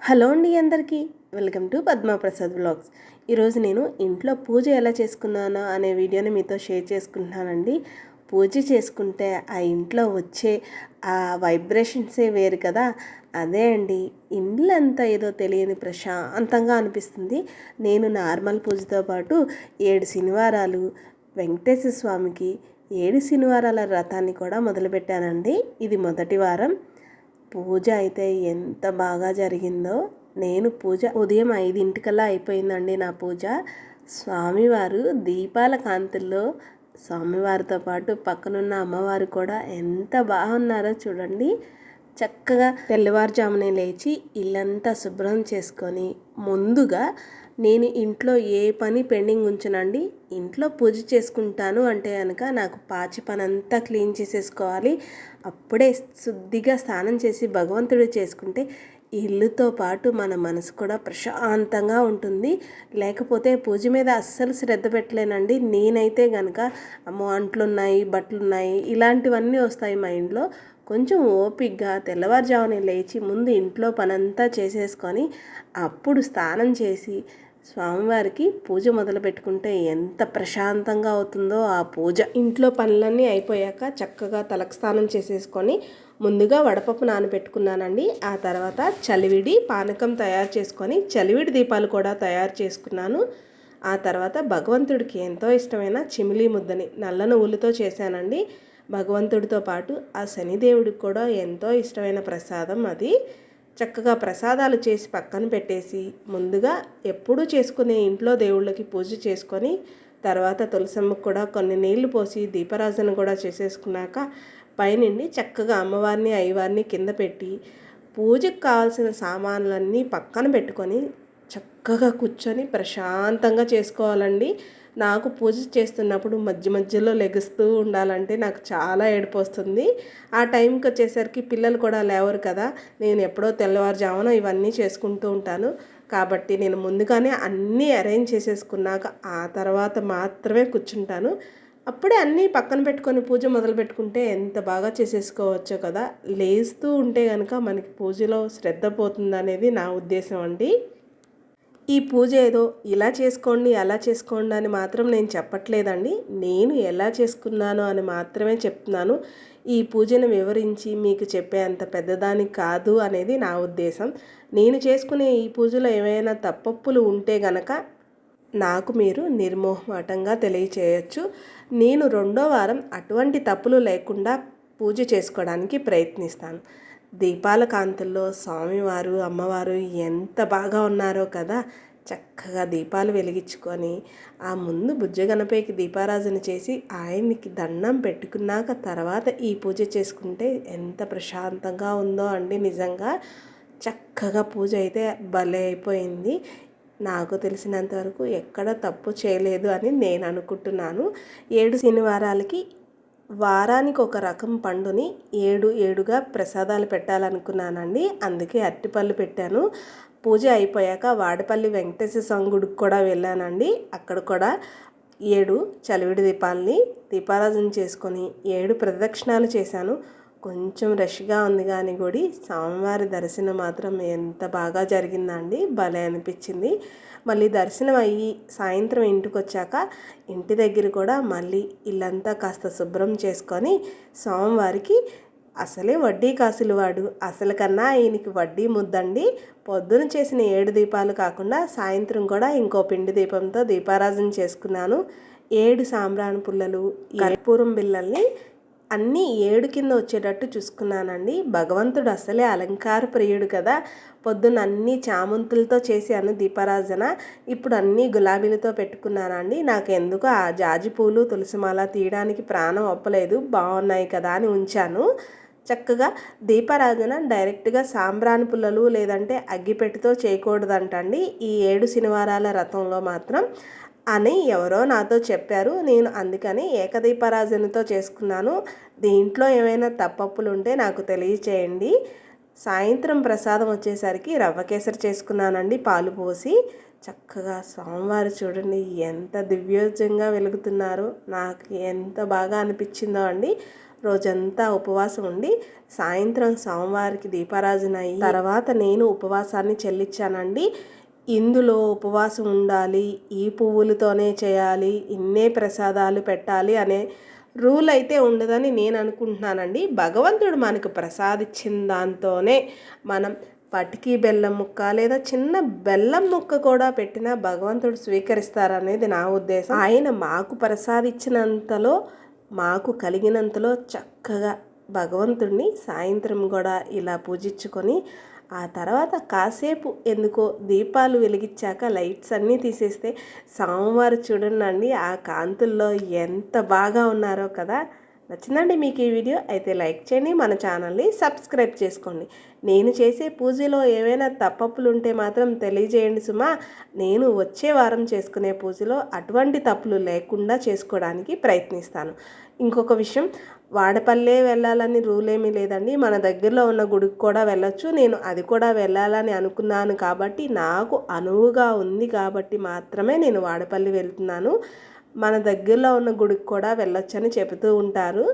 Hello అండి అందరికీ welcome to Padma Prasad vlogs. ఈరోజు నేను ఇంట్లో పూజ ఎలా చేసుకున్నానో అనే వీడియోని మీతో షేర్ చేసుకుంటున్నానండి. పూజ చేసుకుంటే ఆ ఇంట్లో వచ్చే ఆ వైబ్రేషన్సే వేరు కదా. అదే అండి, ఇల్లంతా ఏదో తెలియని ప్రశాంతంగా అనిపిస్తుంది. నేను నార్మల్ పూజతో పాటు 7 శనివారాలు వెంకటేశ్వర స్వామికి 7 శనివారాల వ్రతాన్ని కూడా మొదలుపెట్టానండి. ఇది మొదటి వారం. పూజ అయితే ఎంత బాగా జరిగిందో. నేను పూజ ఉదయం 5:00కల్లా అయిపోయిందండి నా పూజ. స్వామివారు దీపాల కాంతుల్లో స్వామివారితో పాటు పక్కనున్న అమ్మవారు కూడా ఎంత బాగున్నారో చూడండి. చక్కగా తెల్లవారుజామునే లేచి ఇల్లంతా శుభ్రం చేసుకొని ముందుగా నేను ఇంట్లో ఏ పని పెండింగ్ ఉంచనండి. ఇంట్లో పూజ చేసుకుంటాను అంటే కనుక నాకు పాచి పని అంతా క్లీన్ చేసేసుకోవాలి. అప్పుడే శుద్ధిగా స్నానం చేసి భగవంతుడు చేసుకుంటే ఇల్లుతో పాటు మన మనసు కూడా ప్రశాంతంగా ఉంటుంది. లేకపోతే పూజ మీద అస్సలు శ్రద్ధ పెట్టలేనండి. నేనైతే కనుక అమ్మో అంట్లున్నాయి, బట్టలున్నాయి, ఇలాంటివన్నీ వస్తాయి మైండ్లో. కొంచెం ఓపికగా తెల్లవారుజామునే లేచి ముందు ఇంట్లో పనంతా చేసేసుకొని అప్పుడు స్నానం చేసి స్వామివారికి పూజ మొదలు పెట్టుకుంటే ఎంత ప్రశాంతంగా అవుతుందో ఆ పూజ. ఇంట్లో పనులన్నీ అయిపోయాక చక్కగా తలకు స్నానం చేసేసుకొని ముందుగా వడపప్పు నానబెట్టుకున్నానండి. ఆ తర్వాత చలివిడి పానకం తయారు చేసుకొని చలివిడి దీపాలు కూడా తయారు చేసుకున్నాను. ఆ తర్వాత భగవంతుడికి ఎంతో ఇష్టమైన చిమిలి ముద్దని నల్ల నువ్వులతో చేశానండి. భగవంతుడితో పాటు ఆ శనిదేవుడికి కూడా ఎంతో ఇష్టమైన ప్రసాదం అది. చక్కగా ప్రసాదాలు చేసి పక్కన పెట్టేసి ముందుగా ఎప్పుడూ చేసుకునే ఇంట్లో దేవుళ్ళకి పూజ చేసుకొని తర్వాత తులసమ్మకు కూడా కొన్ని నీళ్లు పోసి దీపారాజన కూడా చేసేసుకున్నాక పైనుండి చక్కగా అమ్మవారిని అయ్యవారిని కింద పెట్టి పూజకు కావాల్సిన సామాన్లన్నీ పక్కన పెట్టుకొని చక్కగా కూర్చొని ప్రశాంతంగా చేసుకోవాలండి. నాకు పూజ చేస్తున్నప్పుడు మధ్య మధ్యలో లెగుస్తూ ఉండాలంటే నాకు చాలా ఏడుపు వస్తుంది. ఆ టైంకి వచ్చేసరికి పిల్లలు కూడా లేవరు కదా. నేను ఎప్పుడో తెల్లవారుజామున ఇవన్నీ చేసుకుంటూ ఉంటాను. కాబట్టి నేను ముందుగానే అన్నీ అరేంజ్ చేసేసుకున్నాక ఆ తర్వాత మాత్రమే కూర్చుంటాను. అప్పుడే అన్నీ పక్కన పెట్టుకొని పూజ మొదలు పెట్టుకుంటే ఎంత బాగా చేసేసుకోవచ్చో కదా. లేస్తూ ఉంటే కనుక మనకి పూజలో శ్రద్ధ పోతుందనేది నా ఉద్దేశం అండి. ఈ పూజ ఏదో ఇలా చేసుకోండి అలా చేసుకోండి అని మాత్రం నేను చెప్పట్లేదండి. నేను ఎలా చేసుకున్నానో అని మాత్రమే చెప్తున్నాను. ఈ పూజను వివరించి మీకు చెప్పే అంత పెద్దదాని కాదు అనేది నా ఉద్దేశం. నేను చేసుకునే ఈ పూజలో ఏమైనా తప్పప్పులు ఉంటే గనక నాకు మీరు నిర్మోహమాటంగా తెలియచేయచ్చు. నేను 2వ వారం అటువంటి తప్పులు లేకుండా పూజ చేసుకోవడానికి ప్రయత్నిస్తాను. దీపాల కాంతుల్లో స్వామివారు అమ్మవారు ఎంత బాగా ఉన్నారో కదా. చక్కగా దీపాలు వెలిగించుకొని ఆ ముందు బుజ్జగణపైకి దీపారాధన చేసి ఆయనకి దండం పెట్టుకున్నాక తర్వాత ఈ పూజ చేసుకుంటే ఎంత ప్రశాంతంగా ఉందో అండి. నిజంగా చక్కగా పూజ అయితే భలే అయిపోయింది. నాకు తెలిసినంతవరకు ఎక్కడ తప్పు చేయలేదు అని నేను అనుకుంటున్నాను. 7 శనివారాలకి వారానికి ఒక రకం పండుని 7 ప్రసాదాలు పెట్టాలనుకున్నానండి. అందుకే అరటిపళ్ళు పెట్టాను. పూజ అయిపోయాక వాడపల్లి వెంకటేశ్వర స్వామి గుడికి కూడా వెళ్ళానండి. అక్కడ కూడా 7 చలివిడి దీపాలని దీపారాధన చేసుకొని 7 ప్రదక్షిణాలు చేశాను. కొంచెం రష్గా ఉంది కానీ గుడి స్వామివారి దర్శనం మాత్రం ఎంత బాగా జరిగిందండి. భలే అనిపించింది. మళ్ళీ దర్శనం అయ్యి సాయంత్రం ఇంటికి వచ్చాక ఇంటి దగ్గర కూడా మళ్ళీ ఇల్లంతా కాస్త శుభ్రం చేసుకొని స్వామివారికి అసలే వడ్డీ కాసులు వాడు అసలు కన్నా ఈయనకి వడ్డీ ముద్దండి. పొద్దున చేసిన 7 దీపాలు కాకుండా సాయంత్రం కూడా ఇంకో పిండి దీపంతో దీపారాధన చేసుకున్నాను. 7 సాంబ్రాణి పుల్లలు కర్పూరం బిళ్ళల్ని అన్నీ 7 కింద వచ్చేటట్టు చూసుకున్నానండి. భగవంతుడు అసలే అలంకార ప్రియుడు కదా. పొద్దున్న అన్నీ చామంతులతో చేశాను దీపారాధన. ఇప్పుడు అన్నీ గులాబీలతో పెట్టుకున్నానండి. నాకు ఎందుకో ఆ జాజి పూలు తులసిమాల తీయడానికి ప్రాణం ఒప్పలేదు. బాగున్నాయి కదా అని ఉంచాను. చక్కగా దీపారాధన డైరెక్ట్గా సాంబ్రాణి పుల్లలు లేదంటే అగ్గిపెట్టితో చేయకూడదంటండి ఈ 7 శనివారాల వ్రతంలో మాత్రం అని ఎవరో నాతో చెప్పారు. నేను అందుకని ఏకదీపారాధనతో చేసుకున్నాను. దీంట్లో ఏమైనా తప్పప్పులు ఉంటే నాకు తెలియచేయండి. సాయంత్రం ప్రసాదం వచ్చేసరికి రవ్వ కేసరి చేసుకున్నానండి పాలు పోసి. చక్కగా స్వామివారు చూడండి ఎంత దివ్యోజంగా వెలుగుతున్నారో. నాకు ఎంత బాగా అనిపించిందో అండి. రోజంతా ఉపవాసం ఉండి సాయంత్రం స్వామివారికి దీపారాజన అయ్యి తర్వాత నేను ఉపవాసాన్ని చెల్లించానండి. ఇందులో ఉపవాసం ఉండాలి, ఈ పువ్వులతోనే చేయాలి, ఇన్నే ప్రసాదాలు పెట్టాలి అనే రూల్ అయితే ఉండదని నేను అనుకుంటున్నానండి. భగవంతుడు మనకు ప్రసాదించిన దాంతోనే మనం పటికి బెల్లం ముక్క లేదా చిన్న బెల్లం ముక్క కూడా పెట్టినా భగవంతుడు స్వీకరిస్తారనేది నా ఉద్దేశం. ఆయన మాకు ప్రసాదించినంతలో, మాకు కలిగినంతలో చక్కగా భగవంతుడిని సాయంత్రం కూడా ఇలా పూజించుకొని ఆ తర్వాత కాసేపు ఎందుకో దీపాలు వెలిగించాక లైట్స్ అన్నీ తీసేస్తే స్వామివారు చూడండి ఆ కాంతుల్లో ఎంత బాగా ఉన్నారో కదా. నచ్చిందండి మీకు ఈ వీడియో? అయితే లైక్ చేయండి, మన ఛానల్ని సబ్స్క్రైబ్ చేసుకోండి. నేను చేసే పూజలో ఏవైనా తప్పులు ఉంటే మాత్రం తెలియజేయండి సుమా. నేను వచ్చే వారం చేసుకునే పూజలో అటువంటి తప్పులు లేకుండా చేసుకోవడానికి ప్రయత్నిస్తాను. ఇంకొక విషయం, వాడపల్లే వెళ్ళాలని రూల్ ఏమీ లేదండి. మన దగ్గరలో ఉన్న గుడికి కూడా వెళ్ళొచ్చు. నేను అది కూడా వెళ్ళాలని అనుకున్నాను కాబట్టి, నాకు అనువుగా ఉంది కాబట్టి మాత్రమే నేను వాడపల్లి వెళ్తున్నాను. మన దగ్గరలో ఉన్న గుడికి కూడా వెళ్ళొచ్చని చెబుతూ ఉంటారు.